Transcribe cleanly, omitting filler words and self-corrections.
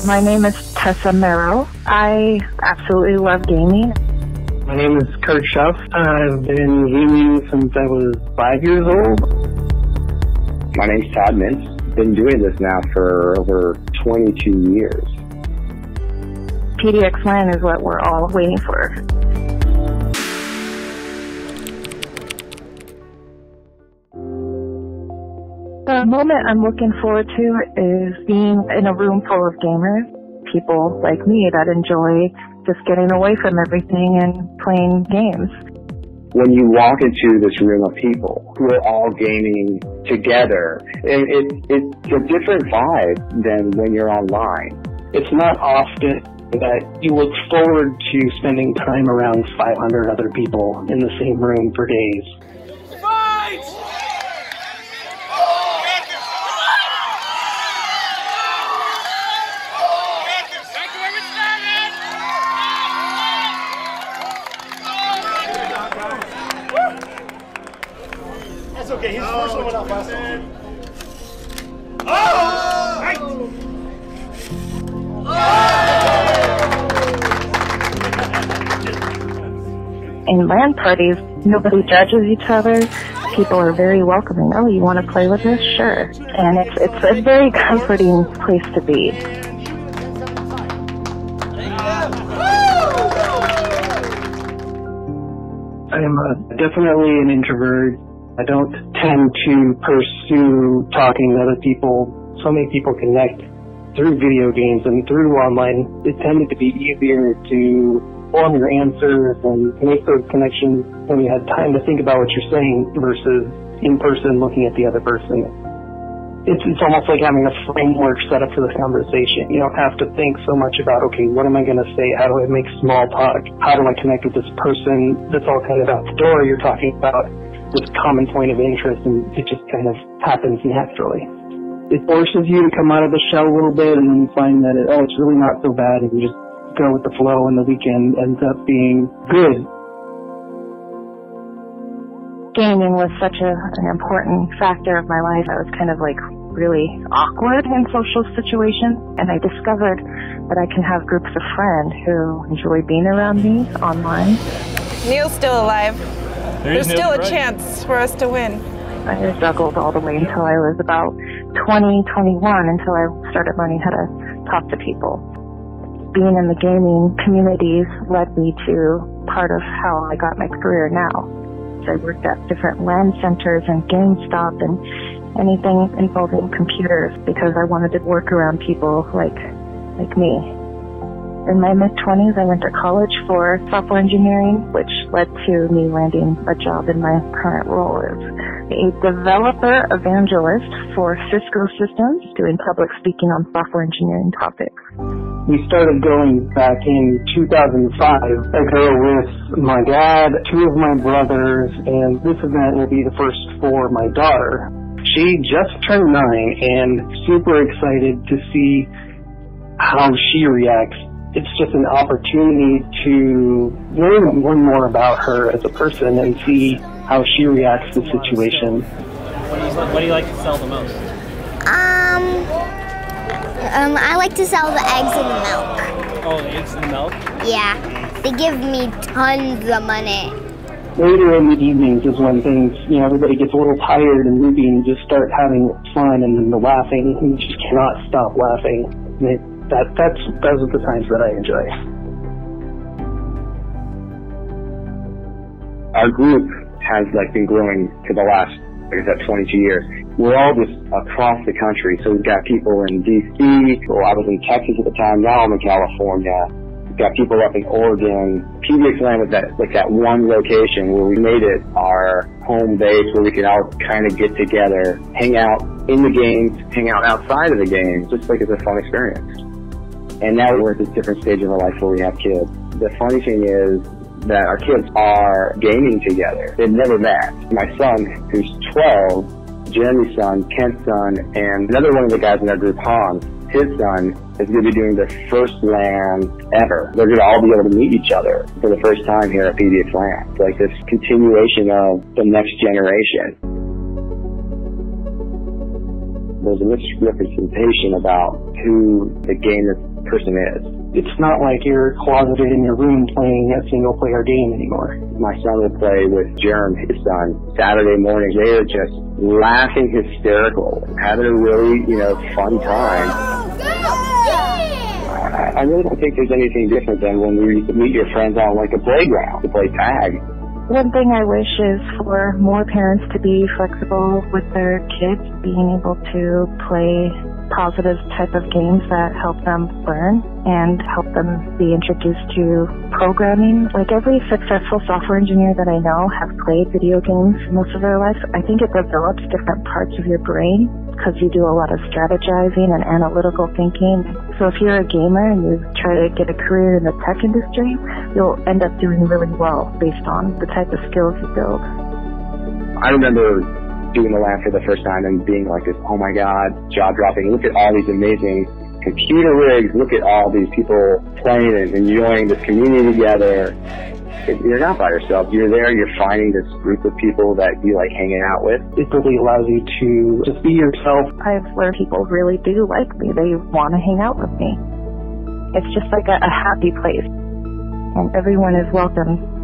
My name is Tessa Merrill. I absolutely love gaming. My name is Kurt Schuff. I've been gaming since I was 5 years old. My name's Todd Mintz. Been doing this now for over 22 years. PDX LAN is what we're all waiting for. The moment I'm looking forward to is being in a room full of gamers, people like me that enjoy just getting away from everything and playing games. When you walk into this room of people who are all gaming together, it's a different vibe than when you're online. It's not often that you look forward to spending time around 500 other people in the same room for days. Fight! That's okay, he's the first one went out last time. Oh! Right. In LAN parties, nobody judges each other. People are very welcoming. Oh, you want to play with us? Sure. And it's a very comforting place to be. I'm definitely an introvert. I don't tend to pursue talking to other people. So many people connect through video games and through online. It tended to be easier to form your answers and make those connections when you had time to think about what you're saying versus in person looking at the other person. It's almost like having a framework set up for this conversation. You don't have to think so much about, okay, what am I going to say? How do I make small talk? How do I connect with this person? That's all kind of out the door. You're talking about this common point of interest, and it just kind of happens naturally. It forces you to come out of the shell a little bit, and then you find that, it's really not so bad, and you just go with the flow, and the weekend ends up being good. Gaming was such an important factor of my life. I was kind of like really awkward in social situations, and I discovered that I can have groups of friends who enjoy being around me online. Neil's still alive. There's still a chance for us to win. I struggled all the way until I was about 20, 21, until I started learning how to talk to people. Being in the gaming communities led me to part of how I got my career now. I worked at different LAN centers and GameStop and anything involving computers because I wanted to work around people like me. In my mid-20s, I went to college for software engineering, which led to me landing a job in my current role as a developer evangelist for Cisco systems, doing public speaking on software engineering topics. We started going back in 2005. I go with my dad, two of my brothers, and this event will be the first for my daughter. She just turned 9 and super excited to see how she reacts. It's just an opportunity to learn more about her as a person and see how she reacts to situations. What do you like to sell the most? I like to sell the eggs and the milk. Oh, the eggs and the milk? Yeah, they give me tons of money. Later in the evenings is when things, everybody gets a little tired and loopy and just start having fun and then the laughing. You just cannot stop laughing. Those are the times that I enjoy. Our group has been growing for the last, 22 years. We're all just across the country. So we've got people in D.C. Well, I was in Texas at the time. Now I'm in California. We've got people up in Oregon. PDX LAN was that one location where we made it our home base where we could all kind of get together, hang out in the games, hang out outside of the games, just like it's a fun experience. And now we're at this different stage of our life where we have kids. The funny thing is that our kids are gaming together. They've never met. My son, who's 12, Jeremy's son, Kent's son, and another one of the guys in our group, Hans, his son, is going to be doing their first LAN ever. They're going to all be able to meet each other for the first time here at PDX LAN. It's like this continuation of the next generation. there's a misrepresentation about who the gamer person is. It's not like you're closeted in your room playing a single-player game anymore. My son would play with Jerem, his son, Saturday mornings. They are just laughing hysterical, having a really, fun time. I really don't think there's anything different than when we meet your friends on like a playground to play tag. One thing I wish is for more parents to be flexible with their kids, being able to play positive type of games that help them learn and help them be introduced to programming. Like every successful software engineer that I know have played video games most of their life. I think it develops different parts of your brain because you do a lot of strategizing and analytical thinking. So if you're a gamer and you try to get a career in the tech industry, you'll end up doing really well based on the type of skills you build. I remember doing the LAN for the first time and being like this, oh my God, jaw dropping. Look at all these amazing computer rigs. Look at all these people playing and enjoying this community together. You're not by yourself. You're there. You're finding this group of people that you like hanging out with. It really allows you to just be yourself. I've learned people really do like me. They want to hang out with me. It's just like a happy place. And everyone is welcome